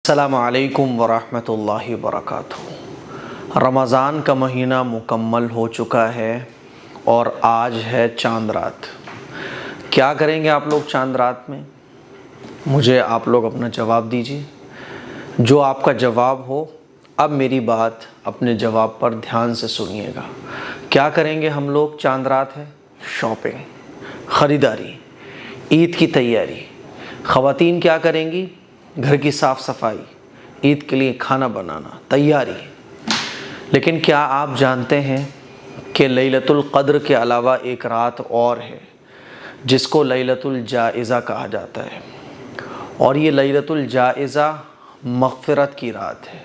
السلام علیکم ورحمۃ اللہ وبرکاتہ۔ رمضان کا مہینہ مکمل ہو چکا ہے اور آج ہے چاند رات۔ کیا کریں گے آپ لوگ چاند رات میں؟ مجھے آپ لوگ اپنا جواب دیجیے۔ جو آپ کا جواب ہو، اب میری بات اپنے جواب پر دھیان سے سنیے گا۔ کیا کریں گے ہم لوگ چاند رات ہے؟ شاپنگ، خریداری، عید کی تیاری۔ خواتین کیا کریں گی؟ گھر کی صاف صفائی، عید کے لیے کھانا بنانا، تیاری۔ لیکن کیا آپ جانتے ہیں کہ لیلۃ القدر کے علاوہ ایک رات اور ہے جس کو لیلۃ الجائزہ کہا جاتا ہے، اور یہ لیلۃ الجائزہ مغفرت کی رات ہے۔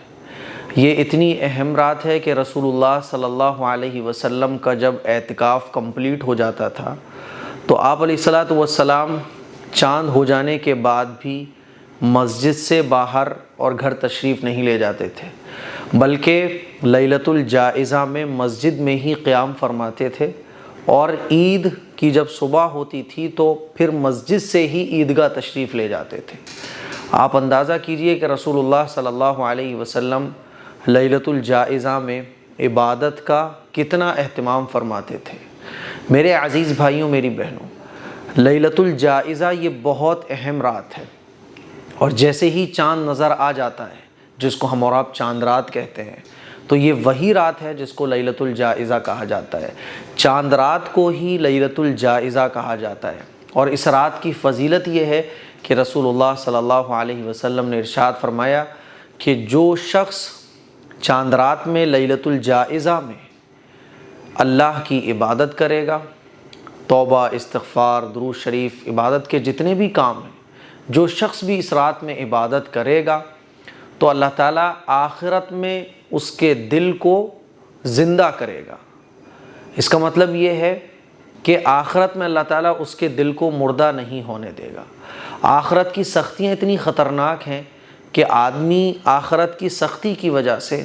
یہ اتنی اہم رات ہے کہ رسول اللہ صلی اللہ علیہ وسلم کا جب اعتکاف کمپلیٹ ہو جاتا تھا تو آپ علیہ الصلاۃ والسلام چاند ہو جانے کے بعد بھی مسجد سے باہر اور گھر تشریف نہیں لے جاتے تھے، بلکہ لیلۃ الجائزہ میں مسجد میں ہی قیام فرماتے تھے، اور عید کی جب صبح ہوتی تھی تو پھر مسجد سے ہی عیدگاہ تشریف لے جاتے تھے۔ آپ اندازہ کیجئے کہ رسول اللہ صلی اللہ علیہ وسلم لیلۃ الجائزہ میں عبادت کا کتنا اہتمام فرماتے تھے۔ میرے عزیز بھائیوں، میری بہنوں، لیلۃ الجائزہ یہ بہت اہم رات ہے، اور جیسے ہی چاند نظر آ جاتا ہے، جس کو ہم اور آپ چاند رات کہتے ہیں، تو یہ وہی رات ہے جس کو لیلۃ الجائزہ کہا جاتا ہے۔ چاند رات کو ہی لیلۃ الجائزہ کہا جاتا ہے، اور اس رات کی فضیلت یہ ہے کہ رسول اللہ صلی اللہ علیہ وسلم نے ارشاد فرمایا کہ جو شخص چاند رات میں لیلۃ الجائزہ میں اللہ کی عبادت کرے گا، توبہ، استغفار، درود شریف، عبادت کے جتنے بھی کام ہیں، جو شخص بھی اس رات میں عبادت کرے گا تو اللہ تعالیٰ آخرت میں اس کے دل کو زندہ کرے گا۔ اس کا مطلب یہ ہے کہ آخرت میں اللہ تعالیٰ اس کے دل کو مردہ نہیں ہونے دے گا۔ آخرت کی سختیاں اتنی خطرناک ہیں کہ آدمی آخرت کی سختی کی وجہ سے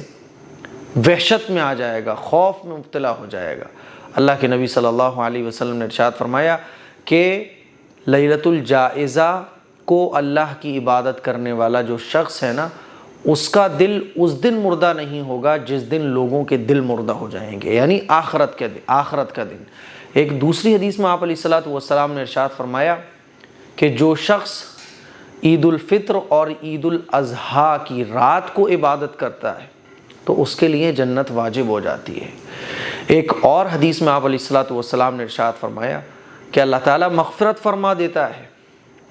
وحشت میں آ جائے گا، خوف میں مبتلا ہو جائے گا۔ اللہ کے نبی صلی اللہ علیہ وسلم نے ارشاد فرمایا کہ لیلۃ الجائزہ کو اللہ کی عبادت کرنے والا جو شخص ہے نا، اس کا دل اس دن مردہ نہیں ہوگا جس دن لوگوں کے دل مردہ ہو جائیں گے، یعنی آخرت کا دن۔ ایک دوسری حدیث میں آپ علیہ الصلاۃ والسلام نے ارشاد فرمایا کہ جو شخص عید الفطر اور عید الاضحیٰ کی رات کو عبادت کرتا ہے تو اس کے لیے جنت واجب ہو جاتی ہے۔ ایک اور حدیث میں آپ علیہ الصلاۃ والسلام نے ارشاد فرمایا کہ اللہ تعالیٰ مغفرت فرما دیتا ہے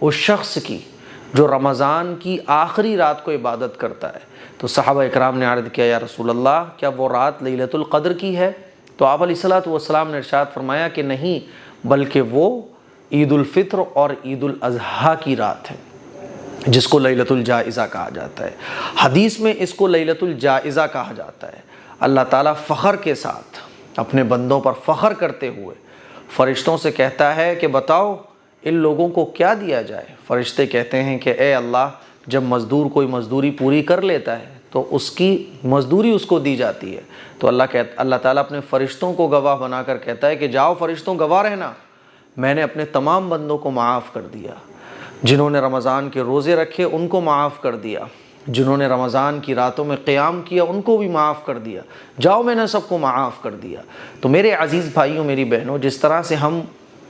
اس شخص کی جو رمضان کی آخری رات کو عبادت کرتا ہے۔ تو صحابہ اکرام نے عرض کیا، یا رسول اللہ، کیا وہ رات لیلۃ القدر کی ہے؟ تو آپ علیہ الصلاۃ والسلام نے ارشاد فرمایا کہ نہیں، بلکہ وہ عید الفطر اور عید الاضحیٰ کی رات ہے جس کو لیلۃ الجائزہ کہا جاتا ہے۔ حدیث میں اس کو لیلۃ الجائزہ کہا جاتا ہے۔ اللہ تعالیٰ فخر کے ساتھ اپنے بندوں پر فخر کرتے ہوئے فرشتوں سے کہتا ہے کہ بتاؤ ان لوگوں کو کیا دیا جائے؟ فرشتے کہتے ہیں کہ اے اللہ، جب مزدور کوئی مزدوری پوری کر لیتا ہے تو اس کی مزدوری اس کو دی جاتی ہے۔ تو اللہ تعالیٰ اپنے فرشتوں کو گواہ بنا کر کہتا ہے کہ جاؤ فرشتوں، گواہ رہنا، میں نے اپنے تمام بندوں کو معاف کر دیا۔ جنہوں نے رمضان کے روزے رکھے ان کو معاف کر دیا، جنہوں نے رمضان کی راتوں میں قیام کیا ان کو بھی معاف کر دیا، جاؤ میں نے سب کو معاف کر دیا۔ تو میرے عزیز بھائیوں، میری بہنوں، جس طرح سے ہم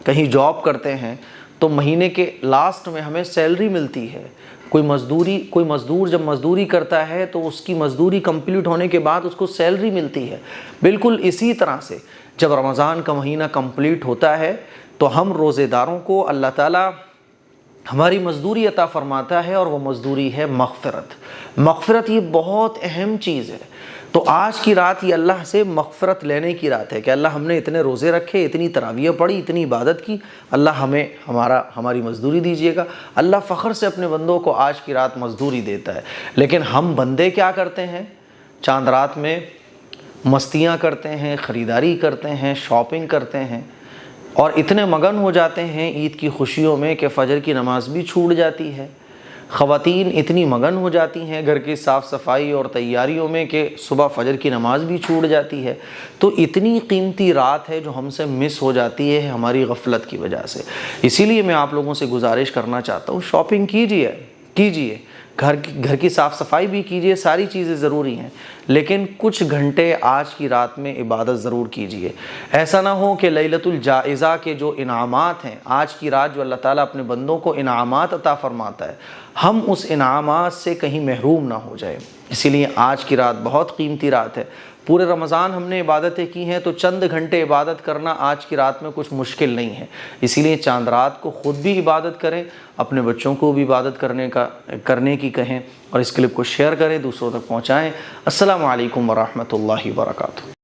کہیں جاب کرتے ہیں تو مہینے کے لاسٹ میں ہمیں سیلری ملتی ہے، کوئی مزدور جب مزدوری کرتا ہے تو اس کی مزدوری کمپلیٹ ہونے کے بعد اس کو سیلری ملتی ہے۔ بالکل اسی طرح سے جب رمضان کا مہینہ کمپلیٹ ہوتا ہے تو ہم روزے داروں کو اللہ تعالیٰ ہماری مزدوری عطا فرماتا ہے، اور وہ مزدوری ہے مغفرت۔ مغفرت یہ بہت اہم چیز ہے۔ تو آج کی رات یہ اللہ سے مغفرت لینے کی رات ہے کہ اللہ، ہم نے اتنے روزے رکھے، اتنی تراویح پڑھی، اتنی عبادت کی، اللہ ہمیں ہماری مزدوری دیجیے گا۔ اللہ فخر سے اپنے بندوں کو آج کی رات مزدوری دیتا ہے۔ لیکن ہم بندے کیا کرتے ہیں؟ چاند رات میں مستیاں کرتے ہیں، خریداری کرتے ہیں، شاپنگ کرتے ہیں، اور اتنے مگن ہو جاتے ہیں عید کی خوشیوں میں کہ فجر کی نماز بھی چھوٹ جاتی ہے۔ خواتین اتنی مگن ہو جاتی ہیں گھر کی صاف صفائی اور تیاریوں میں کہ صبح فجر کی نماز بھی چھوٹ جاتی ہے۔ تو اتنی قیمتی رات ہے جو ہم سے مس ہو جاتی ہے ہماری غفلت کی وجہ سے۔ اسی لیے میں آپ لوگوں سے گزارش کرنا چاہتا ہوں، شاپنگ کیجئے، گھر کی صاف صفائی بھی کیجئے، ساری چیزیں ضروری ہیں، لیکن کچھ گھنٹے آج کی رات میں عبادت ضرور کیجئے۔ ایسا نہ ہو کہ لیلۃ الجائزہ کے جو انعامات ہیں، آج کی رات جو اللہ تعالیٰ اپنے بندوں کو انعامات عطا فرماتا ہے، ہم اس انعامات سے کہیں محروم نہ ہو جائے۔ اسی لیے آج کی رات بہت قیمتی رات ہے۔ پورے رمضان ہم نے عبادتیں کی ہیں، تو چند گھنٹے عبادت کرنا آج کی رات میں کچھ مشکل نہیں ہے۔ اسی لیے چاند رات کو خود بھی عبادت کریں، اپنے بچوں کو بھی عبادت کرنے کی کہیں، اور اس کلپ کو شیئر کریں، دوسروں تک پہنچائیں۔ السلام علیکم ورحمۃ اللہ وبرکاتہ۔